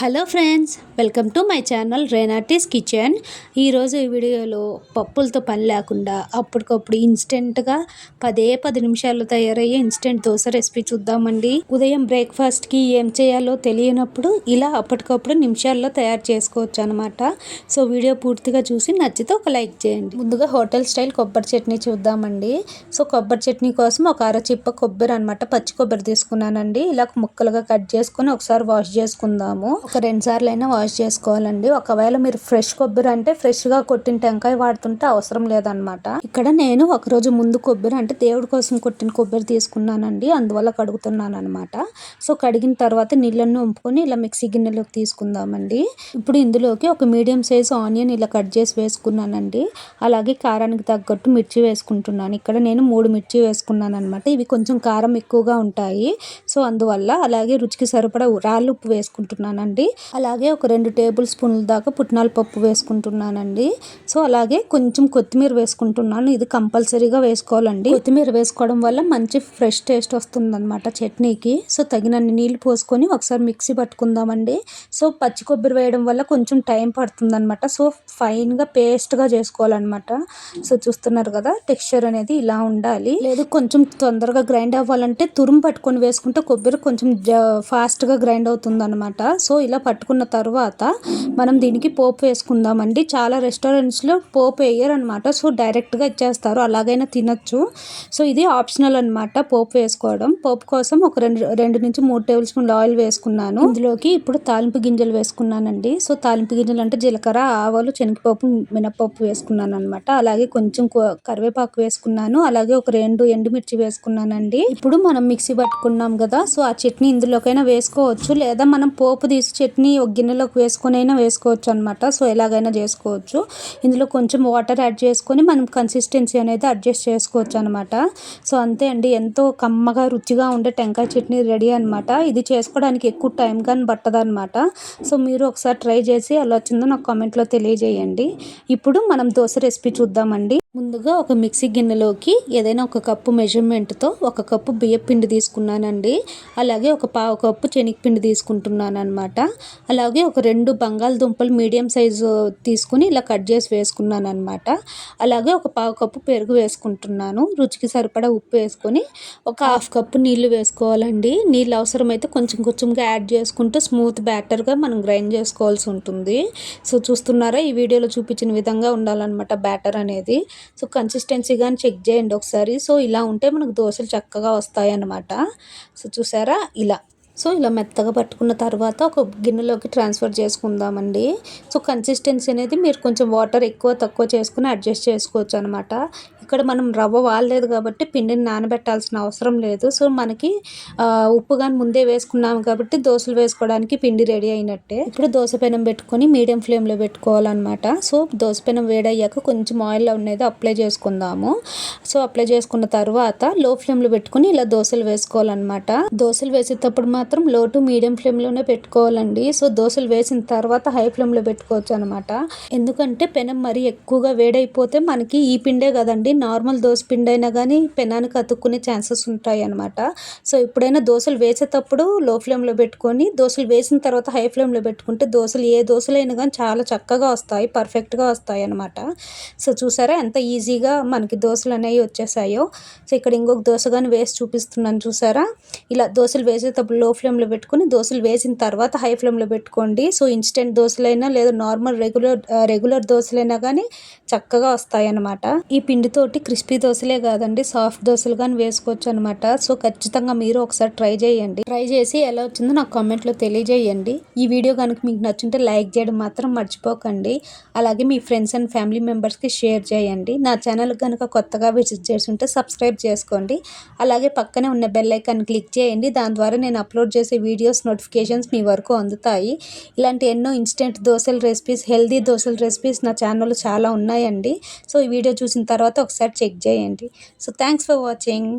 Hello friends, welcome to my channel రేనాటీస్ kitchen. ఈరోజు ఈ వీడియోలో పప్పులతో పని లేకుండా అప్పటికప్పుడు ఇన్స్టెంట్గా 10 నిమిషాల్లో తయారయ్యే ఇన్స్టెంట్ దోశ రెసిపీ చూద్దామండి. ఉదయం బ్రేక్ఫాస్ట్కి ఏం చేయాలో తెలియనప్పుడు ఇలా అప్పటికప్పుడు నిమిషాల్లో తయారు చేసుకోవచ్చు అనమాట. సో వీడియో పూర్తిగా చూసి నచ్చితే ఒక లైక్ చేయండి. ముందుగా హోటల్ స్టైల్ కొబ్బరి చట్నీ చూద్దామండి. సో కొబ్బరి చట్నీ కోసం ఒక అరచిప్ప కొబ్బరి అనమాట, పచ్చి కొబ్బరి తీసుకున్నానండి. ఇలా ముక్కలుగా కట్ చేసుకుని ఒకసారి వాష్ చేసుకుందాము. ఒక 2 సార్లు అయినా వాష్ చేసుకోవాలండి. ఒకవేళ మీరు ఫ్రెష్ కొబ్బరి అంటే ఫ్రెష్గా కొట్టిన టెంకాయ వాడుతుంటే అవసరం లేదనమాట. ఇక్కడ నేను ఒక రోజు ముందు కొబ్బరి అంటే దేవుడి కోసం కొట్టిన కొబ్బరి తీసుకున్నానండి, అందువల్ల కడుగుతున్నాను అనమాట. సో కడిగిన తర్వాత నీళ్ళನ್ನು వంపుకొని ఇలా మిక్సీ గిన్నెలోకి తీసుకుందామండి. ఇప్పుడు ఇందులోకి ఒక మీడియం సైజు ఆనియన్ ఇలా కట్ చేసి వేసుకున్నానండి. అలాగే కారానికి తగ్గట్టు మిర్చి వేసుకుంటున్నాను. ఇక్కడ నేను 3 మిర్చి వేసుకున్నాను అనమాట. ఇవి కొంచెం కారం ఎక్కువగా ఉంటాయి, సో అందువల్ల. అలాగే రుచికి సరిపడా రాళ్ళు ఉప్పు వేసుకుంటున్నానండి. అలాగే ఒక 2 టేబుల్ స్పూన్ల దాకా పుట్నాల పప్పు వేసుకుంటున్నానండి. సో అలాగే కొంచెం కొత్తిమీర వేసుకుంటున్నాను. ఇది కంపల్సరీగా వేసుకోవాలండి. కొత్తిమీర వేసుకోవడం వల్ల మంచి ఫ్రెష్ టేస్ట్ వస్తుందన్నమాట చట్నీకి. సో తగినన్ని నీళ్లు పోసుకొని ఒకసారి మిక్సీ పట్టుకుందామండి. సో పచ్చి కొబ్బరి వేయడం వల్ల కొంచెం టైం పడుతుందన్నమాట. సో ఫైన్గా పేస్ట్గా చేసుకోవాలన్నమాట. సో చూస్తున్నారు కదా, టెక్స్చర్ అనేది ఇలా ఉండాలి. లేదు కొంచెం తొందరగా గ్రైండ్ అవ్వాలంటే తురుము పట్టుకొని వేసుకుంటే కొబ్బరి కొంచెం ఫాస్ట్గా గ్రైండ్ అవుతుందన్నమాట. సో ఇలా పట్టుకున్న తర్వాత మనం దీనికి పోపు వేసుకుందామండి. చాలా రెస్టారెంట్స్లో పోపు వేయరు అనమాట, సో డైరెక్ట్గా ఇచ్చేస్తారు. అలాగైనా తినచ్చు. సో ఇది ఆప్షనల్ అనమాట పోపు వేసుకోవడం. పోపు కోసం ఒక 2 నుంచి 3 టేబుల్ స్పూన్ల ఆయిల్ వేసుకున్నాను. ఇందులోకి ఇప్పుడు తాలింపు గింజలు వేసుకున్నానండి. సో తాలింపు గింజలు అంటే జీలకర్ర, ఆవాలు, శనగపప్పు, మినపప్పు వేసుకున్నాను అనమాట. అలాగే కొంచెం కరివేపాకు వేసుకున్నాను. అలాగే ఒక 2 ఎండుమిర్చి వేసుకున్నానండి. ఇప్పుడు మనం మిక్సీ పట్టుకున్నాం కదా, సో ఆ చట్నీ ఇందులోకైనా వేసుకోవచ్చు, లేదా మనం పోపు తీసి చట్నీ ఒక గిన్నెలోకి వేసుకొని అయినా వేసుకోవచ్చు అనమాట. సో ఎలాగైనా చేసుకోవచ్చు. ఇందులో కొంచెం వాటర్ యాడ్ చేసుకొని మనం కన్సిస్టెన్సీ అనేది అడ్జస్ట్ చేసుకోవచ్చు అనమాట. సో అంతే అండి, ఎంతో కమ్మగా రుచిగా ఉండే టెంకాయ చట్నీ రెడీ అనమాట. ఇది చేసుకోవడానికి ఎక్కువ టైం కానీ పట్టదు అనమాట. సో మీరు ఒకసారి ట్రై చేసి ఎలా వచ్చిందో నాకు కామెంట్లో తెలియజేయండి. ఇప్పుడు మనం దోశ రెసిపీ చూద్దామండి. ముందుగా ఒక మిక్సీ గిన్నెలోకి ఏదైనా ఒక కప్పు మెజర్మెంట్తో 1 కప్పు బియ్యం పిండి తీసుకున్నానండి. అలాగే ఒక 1/2 కప్పు శనగపిండి తీసుకుంటున్నాను అనమాట. అలాగే ఒక 2 బంగాళదుంపలు మీడియం సైజు తీసుకుని ఇలా కట్ చేసి వేసుకున్నాను అనమాట. అలాగే ఒక 1/2 కప్పు పెరుగు వేసుకుంటున్నాను. రుచికి సరిపడా ఉప్పు వేసుకొని ఒక 1/2 కప్పు నీళ్లు వేసుకోవాలండి. నీళ్ళు అవసరమైతే కొంచెం కొంచెంగా యాడ్ చేసుకుంటూ స్మూత్ బ్యాటర్గా మనం గ్రైండ్ చేసుకోవాల్సి ఉంటుంది. సో చూస్తున్నారా, ఈ వీడియోలో చూపించిన విధంగా ఉండాలన్నమాట బ్యాటర్ అనేది. సో కన్సిస్టెన్సీ కానీ చెక్ చేయండి ఒకసారి. సో ఇలా ఉంటే మనకు దోశలు చక్కగా వస్తాయి అన్నమాట. సో చూసారా ఇలా. సో ఇలా మెత్తగా పట్టుకున్న తర్వాత ఒక గిన్నెలోకి ట్రాన్స్ఫర్ చేసుకుందామండి. సో కన్సిస్టెన్సీ అనేది మీరు కొంచెం వాటర్ ఎక్కువ తక్కువ చేసుకుని అడ్జస్ట్ చేసుకోవచ్చు అనమాట. ఇక్కడ మనం రవ్వ వాడలేదు కాబట్టి పిండిని నానబెట్టాల్సిన అవసరం లేదు. సో మనకి ఉప్పు కానీ ముందే వేసుకున్నాము కాబట్టి దోశలు వేసుకోవడానికి పిండి రెడీ అయినట్టే. ఇప్పుడు దోశ పెనం పెట్టుకొని మీడియం ఫ్లేమ్లో పెట్టుకోవాలన్నమాట. సో దోశ పెనం వేడయ్యాక కొంచెం ఆయిల్ అనేది అప్లై చేసుకుందాము. సో అప్లై చేసుకున్న తర్వాత లో ఫ్లేమ్లో పెట్టుకుని ఇలా దోశలు వేసుకోవాలన్నమాట. దోశలు వేసేటప్పుడు మాత్రం లో టు మీడియం ఫ్లేమ్లోనే పెట్టుకోవాలండి. సో దోశలు వేసిన తర్వాత హై ఫ్లేమ్లో పెట్టుకోవచ్చు అనమాట. ఎందుకంటే పెనం మరీ ఎక్కువగా వేడైపోతే మనకి ఈ పిండే కదండి, నార్మల్ దోశ పిండి అయినా కానీ పెనానికి అతుక్కునే ఛాన్సెస్ ఉంటాయి అనమాట. సో ఎప్పుడైనా దోశలు వేసేటప్పుడు లో ఫ్లేమ్లో పెట్టుకొని దోశలు వేసిన తర్వాత హై ఫ్లేమ్లో పెట్టుకుంటే దోశలు ఏ దోశలైనా కానీ చాలా చక్కగా వస్తాయి, పర్ఫెక్ట్గా వస్తాయి అనమాట. సో చూసారా ఎంత ఈజీగా మనకి దోశలు అనేవి వచ్చేసాయో. సో ఇక్కడ ఇంకొక దోశ కానీ వేసి చూపిస్తున్నాను చూసారా. ఇలా దోశలు వేసేటప్పుడు లో ఫ్లేమ్లో పెట్టుకుని దోశలు వేసిన తర్వాత హై ఫ్లేమ్లో పెట్టుకోండి. సో ఇన్స్టెంట్ దోశలైనా లేదా నార్మల్ రెగ్యులర్ దోశలైనా కానీ చక్కగా వస్తాయి అన్నమాట. ఈ పిండితోటి క్రిస్పీ దోశలే కాదండి, సాఫ్ట్ దోశలు కానీ వేసుకోవచ్చు అనమాట. సో ఖచ్చితంగా మీరు ఒకసారి ట్రై చేయండి. ట్రై చేసి ఎలా వచ్చిందో నాకు కామెంట్లో తెలియజేయండి. ఈ వీడియో కనుక మీకు నచ్చుంటే లైక్ చేయడం మాత్రం మర్చిపోకండి. అలాగే మీ ఫ్రెండ్స్ అండ్ ఫ్యామిలీ మెంబర్స్కి షేర్ చేయండి. నా ఛానల్ కనుక కొత్తగా విజిట్ చేసి ఉంటే సబ్స్క్రైబ్ చేసుకోండి. అలాగే పక్కనే ఉన్న బెల్ ఐకాన్ క్లిక్ చేయండి. దాని ద్వారా నేను అప్లోడ్ చేసే వీడియోస్ నోటిఫికేషన్స్ మీ వరకు అందుతాయి. ఇలాంటి ఎన్నో ఇన్స్టెంట్ దోశల రెసిపీస్, హెల్దీ దోశల రెసిపీస్ నా ఛానల్లో చాలా ఉన్నాయండి. సో ఈ వీడియో చూసిన తర్వాత ఒకసారి చెక్ చేయండి. So thanks for watching.